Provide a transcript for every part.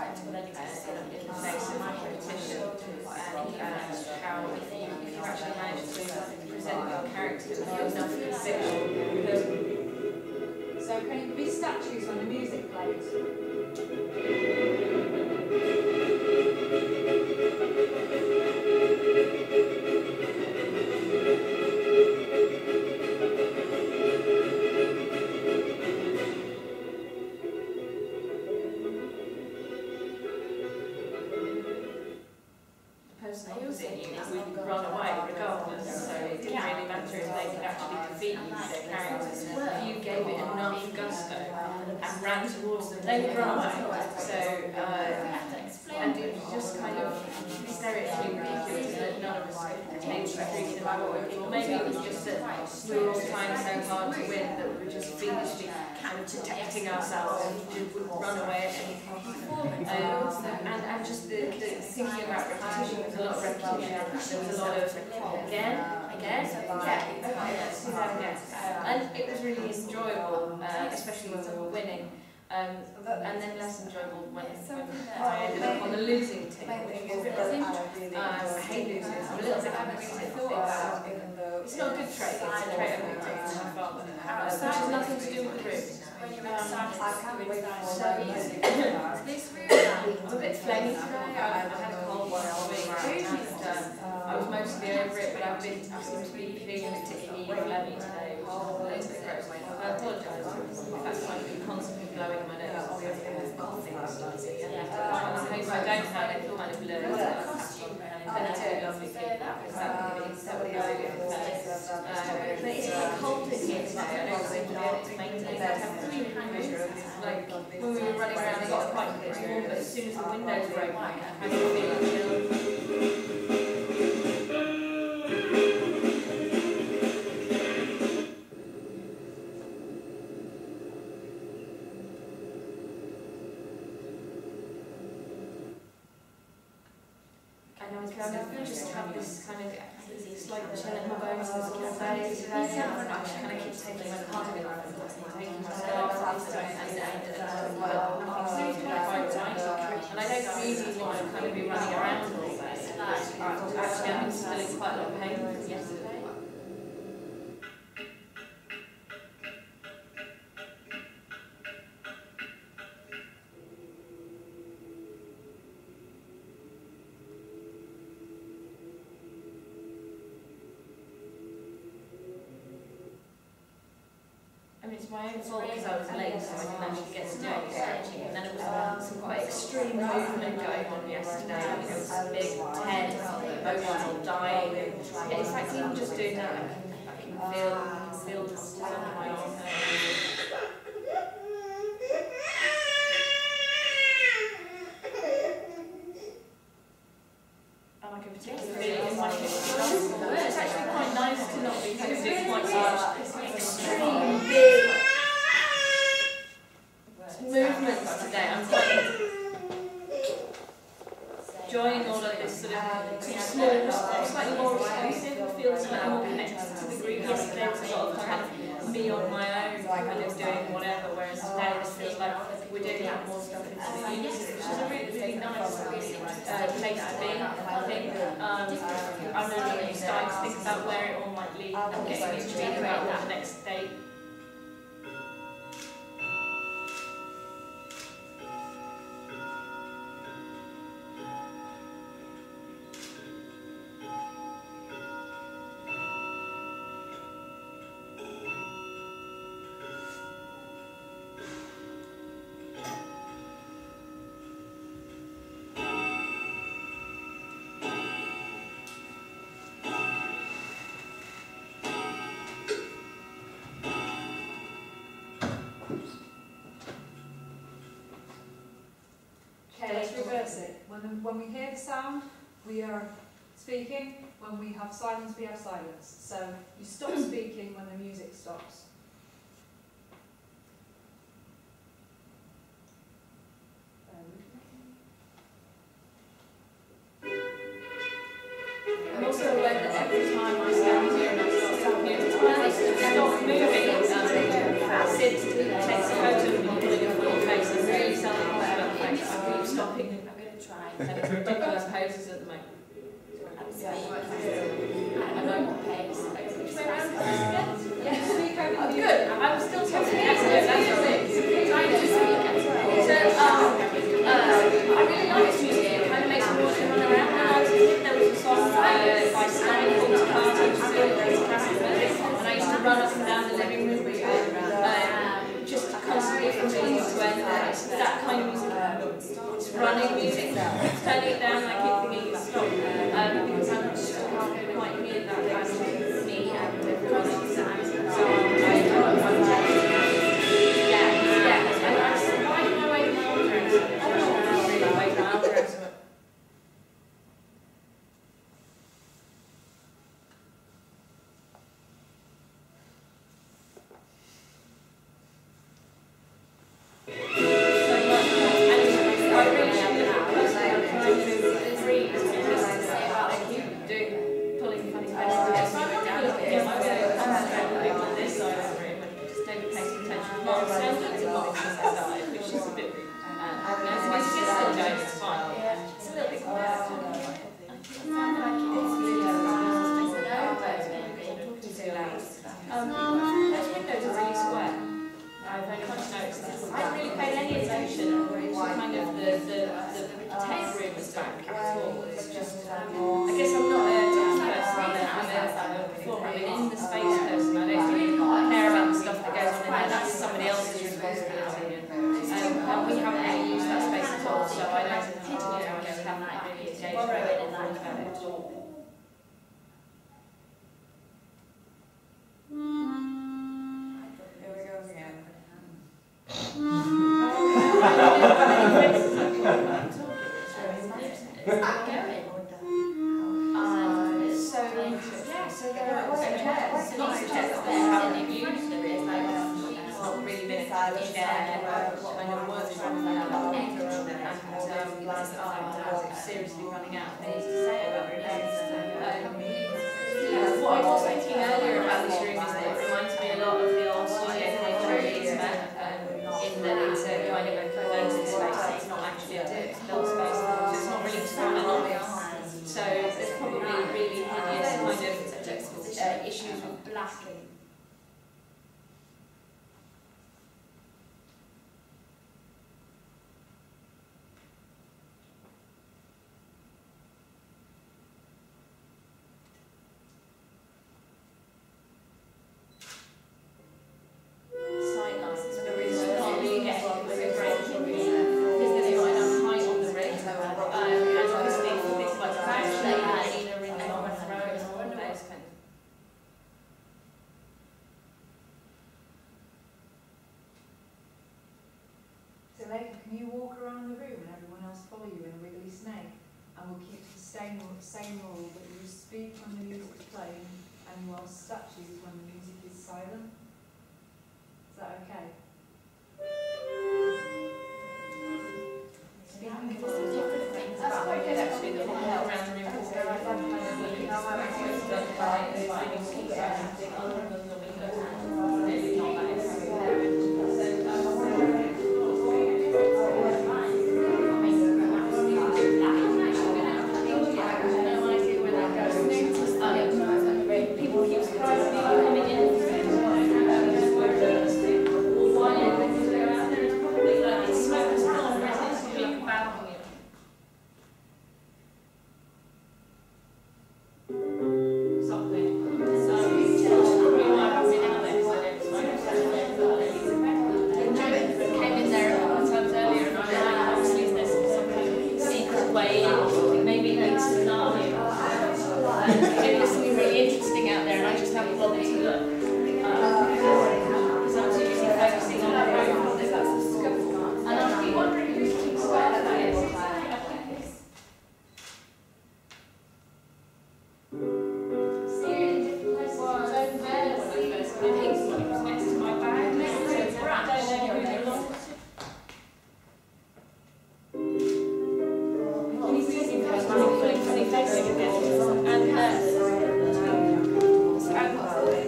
in the face of competition, and how if you actually manage to present your character with enough conviction. So can you be statues when the music plays? Would run away regardless, so it didn't really matter if they could actually defeat their characters. If you gave it enough gusto and ran towards them, they would run away. So, and it was just kind of hysterically ridiculous that none of us could take treated them forward. Or maybe it was just that we were all trying so hard to win that we were just fiendishly protecting ourselves and would run away at any cost. And just the thinking about repetition, there was a lot of repetition, there was a lot of again, okay, let's do that again. And it was really enjoyable, especially when we were winning. And then less enjoyable when I ended up on the losing team, which was a bit I hate losing. I'm a little bit apprehensive about it. It's not a good trait, it's a trait of my father. Which has nothing to do with the room. When you were excited, I can't wait so easy. I'm a bit flaky today. I had a cold last week and I was mostly over it, but I seem to be feeling particularly phlegmy today, which is a little bit gross. I apologise for the fact that I've been constantly blowing my nose. Coughing slightly. In case I don't have it, all kind of blurred. And it's a lovely thing because that would be very good. But it's quite cold in here today. I don't seem to be able to maintain that. I have a real hangover of this. Like when we were running around, it got quite warm, but as soon as the windows were open, I kind of feel chilled. Just have this kind of slight chilling bones as a cafe today. I just kind of keep taking my cardigan off and taking my scarf off and I don't really want to kind of be running around all day. Actually, I'm still in quite a lot of pain from yesterday. It's my own fault because I was late, so I didn't actually get to do any stretching. And then it was some quite extreme movement going on yesterday. It was some big, tense, emotional dying. And in fact, even just doing that, I can feel the stuff on my arm. And I can particularly feel it in my hips. It's actually quite nice to not be kind of doing quite large, extreme, big movements today. I'm quite enjoying all of this sort of small, slightly more exclusive. It feels slightly more connected to the group. Yesterday was a lot of kind of me on my own, kind of doing whatever, whereas today this feels like we're doing more stuff in the unit, which is a really, really nice place to be. I think I'm really starting to think about where it all might lead and getting intrigued about that next date. Let's reverse it. When we hear the sound, we are speaking. When we have silence, we have silence. So you stop speaking when the music stops. I'm also aware that every time I stand here and I stop here, it's when I stop moving, Sid takes a photo of me putting it on your face and really selling about the face. I really stop jumping and ridiculous poses at the moment. I know what pace. Which way around is this again? Yeah, speak over. Oh, good. I'm still talking. That's the thing. Trying to speak. So, I really like this music. It kind of makes me want to run around. When I was a kid, there was a song by Stan called Carter, which is really great classic music. And I used to run up and down the living room with it, just constantly from beginning to end. It's that kind of music. It's running music. Turning it down like it thinking it's stopped. Because I'm just quite near that band with me and everyone else. So I survived my way to my own dress. I really like my own dress. Seriously running out of things to say about it. What I was thinking earlier about this room is that it reminds me a lot of the old studio theatre in that it's a kind of a closed space. It's not actually a built space, so it's not really strong enough. So there's probably really hideous kind of issues with blacking. Can you walk around the room and everyone else follow you in a wiggly snake? And we'll keep the same rule that you speak when the music is playing and you are statues when the music is silent. Is that okay? That's quite good actually, the whole around the room.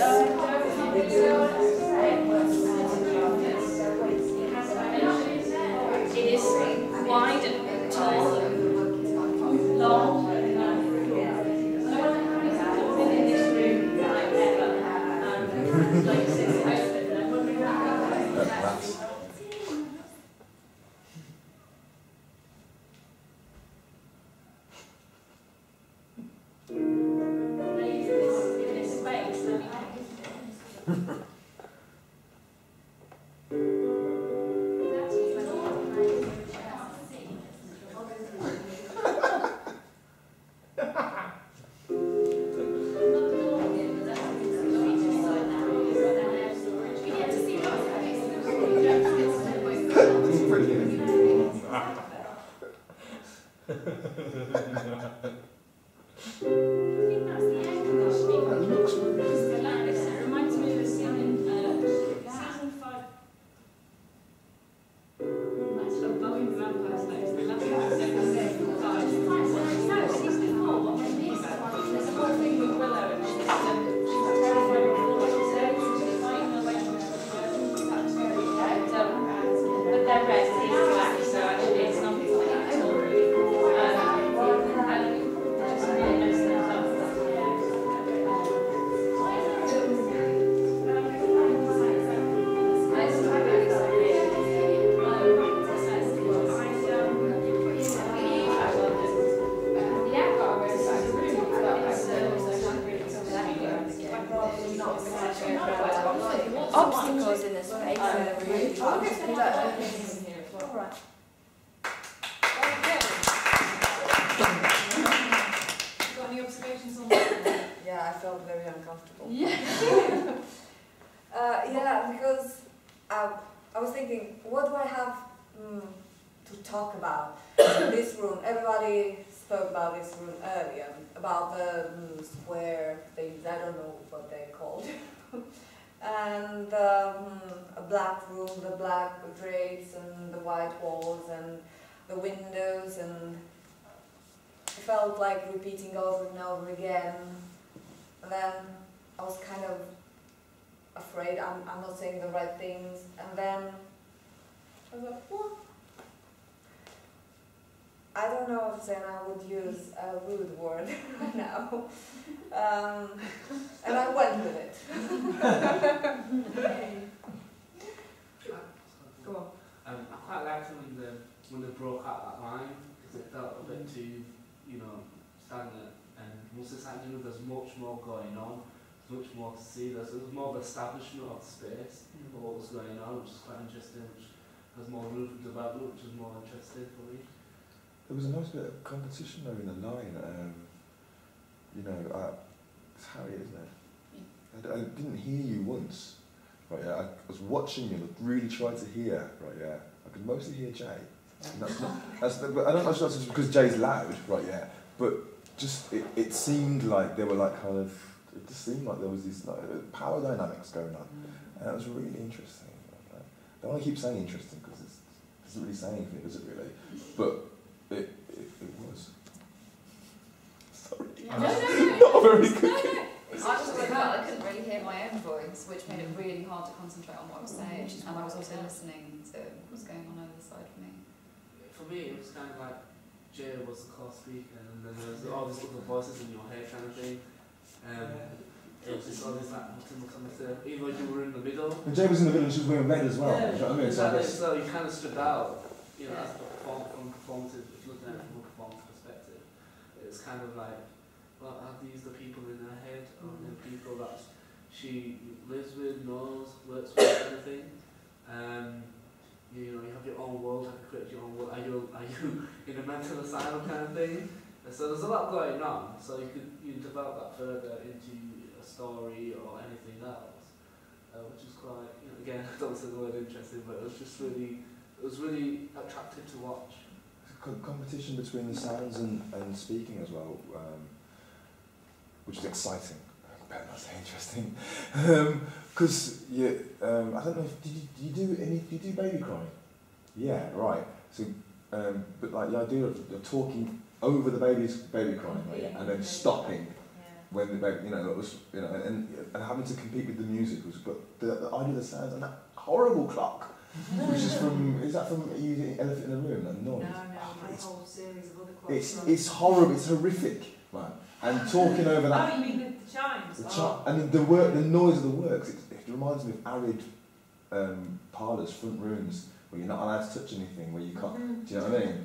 And that's the air conditioning. That looks really It's the loudest. It reminds me of the scene in season 5. That's a Buffy the Vampire Slayer. It's the loudest episode. No, it's before. What I mean is there's a whole thing with Willow and she's terrified of all like stairs and she's fighting her way from the but they're red, he's black, so actually it's not like that at all. Just really mess things up. Obstacles in the space are really Alright. Got any observations on that? Yeah, I felt very uncomfortable. Yeah. Yeah, because I was thinking, what do I have to talk about in this room? Everybody spoke about this room earlier, about the square things, I don't know what they're called. And a black room, the black drapes and the white walls and the windows, and it felt like repeating over and over again. And then I was kind of afraid I'm not saying the right things, and then I was like, what? I don't know if then I would use a rude word right now. And I went with it. Go on. I quite liked it when they broke out that line, because it felt a bit too, stagnant. And once it's like, there's much more going on, there's much more to see. There's more of establishment of space of what was going on, which is quite interesting, which has more room for development, which is more interesting for me. There was a nice bit of competition though in the line. It's Harry, isn't it? I didn't hear you once. Right, yeah. I was watching you, really tried to hear. Right, yeah. I could mostly hear Jay. And but I don't know if that's just because Jay's loud. Right, yeah. But just it seemed like they were like kind of. It just seemed like there was these power dynamics going on, and that was really interesting. I don't want to keep saying interesting because it doesn't really say anything, does it really? But it was. Sorry. No. Not very good. I just felt I couldn't really hear my own voice, which made it really hard to concentrate on what I was saying, and I was also listening to what was going on over the side of me. For me, it was kind of like Jay was the core speaker, and then there was all these little voices in your head kind of thing. It was just all this like even though you were in the middle. And Jay was in the middle and she was wearing red as well. Yeah, you know what I mean? exactly. So you kind of stood out, as from performative, if you're looking at it from a performance perspective. It's kind of like, well, are these the people in her head, or the people that she lives with, knows, works with, kind of thing? You have your own world, have you created your own world? Are you in a mental asylum kind of thing? So there's a lot going on, so you develop that further into a story or anything else, which is quite, again, I don't say the word interesting, but it was really attractive to watch. Competition between the sounds and speaking as well, which is exciting. I bet that's interesting. Because I don't know. Did you do baby crying? Yeah, right. So, but like the idea of talking over the baby crying, right, and then stopping when the baby, and having to compete with the music was. But the idea of the sounds and that horrible clock. Which is from using Elephant in the Room, that noise? No, a whole series of other clocks. It's horrible, it's horrific, man. And talking over that. Oh, you mean the chimes? And the noise of the works, it reminds me of arid parlours, front rooms, where you're not allowed to touch anything, where you can't, do you know what I mean?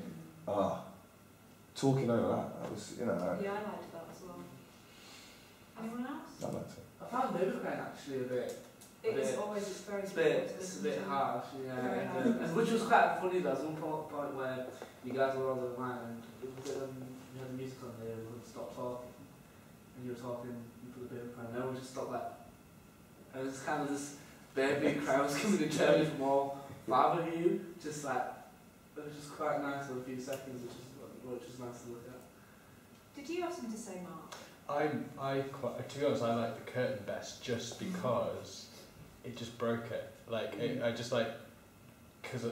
Talking over that was, Yeah, I liked that as well. Anyone else? I liked it. I found Baby Crying actually a bit. It's very It's a bit harsh, and which was quite funny. There was one point where you guys were on the line and you had the music on there, we would stop talking, and you were talking, you put the baby crying, and everyone just stopped and it was kind of this baby cry was coming in Germany from all five of you, just like But it's just quite nice for a few seconds, which is nice to look at. Did you have something to say, Mark? To be honest, I like the curtain best just because it just broke it. Like, I just like, because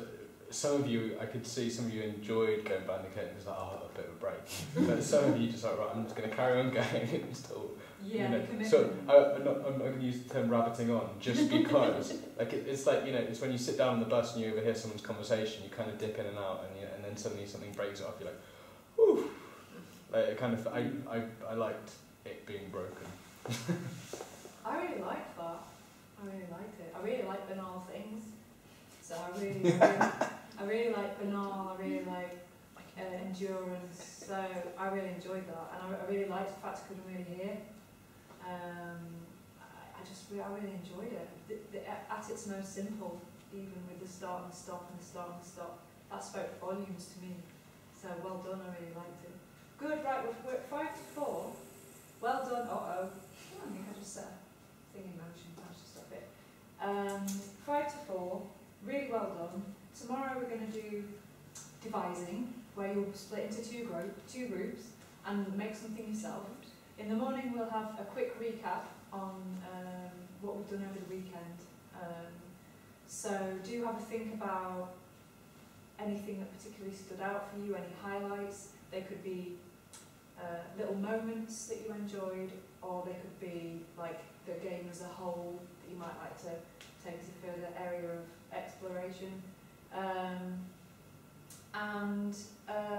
some of you, I could see some of you enjoyed going behind the curtain, it was like, oh, a bit of a break. But some of you just like, right, I'm just going to carry on going until, Yeah, so I'm not going to use the term rabbiting on, just because, like, it's like, it's when you sit down on the bus and you overhear someone's conversation, you kind of dip in and out, and then suddenly something breaks it off, you're like, whew. Like, it kind of, I liked it being broken. I really liked that. I really liked it. I really like banal things. So I really like banal, I really like endurance. So I really enjoyed that. And I really liked the fact I couldn't really hear. I really enjoyed it. At its most simple, even with the start and the stop and the start and the stop, that spoke volumes to me. So well done, I really liked it. Good, right, we're at 5 to 4. Well done, I think I just set a thing in motion, I should stop it. 5 to 4, really well done. Tomorrow we're going to do devising, where you'll split into two groups and make something yourself. In the morning we'll have a quick recap on what we've done over the weekend. So do have a think about anything that particularly stood out for you, any highlights. They could be little moments that you enjoyed, or they could be like the game as a whole that you might like to take as a further area of exploration.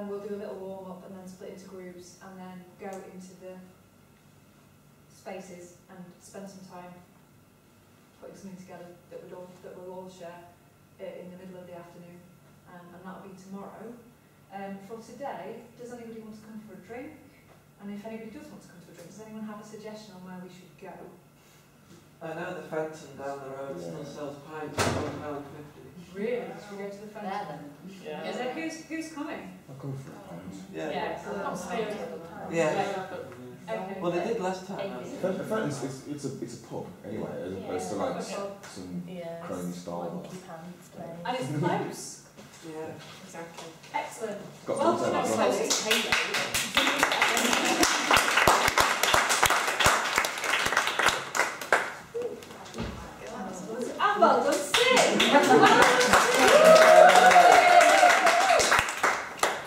We'll do a little warm up and then split into groups and then go into the spaces and spend some time putting something together that we'll all share in the middle of the afternoon, and that'll be tomorrow. For today, does anybody want to come for a drink? And if anybody does want to come for a drink, does anyone have a suggestion on where we should go? I know the Fenton down the road still sells pints for £1.50. Really? Should we go to the Fenton? Yeah. Is there, who's coming? I'll come for a pint. Yeah. Yeah. Yeah. Okay. Well, they did last time. Fenton's, it's a pub anyway, as opposed to like some crony style. And it's close. Yeah. Exactly. Excellent. Got Well some done, time as and well done, Sid.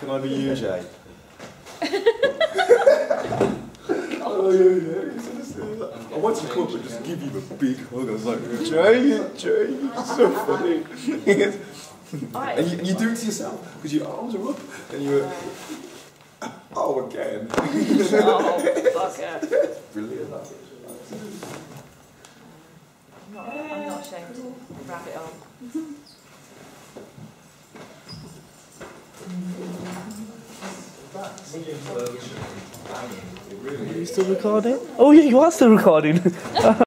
Can I be you, Jay? Oh, yeah. I wanted to come up and just give you a big hug. I was like, Jay, it's so funny. And you do it to yourself, because your arms are up, and you were, oh, again. Oh, fuck yeah. Brilliant. I'm not ashamed to wrap it on. Are you still recording? Oh yeah, you are still recording.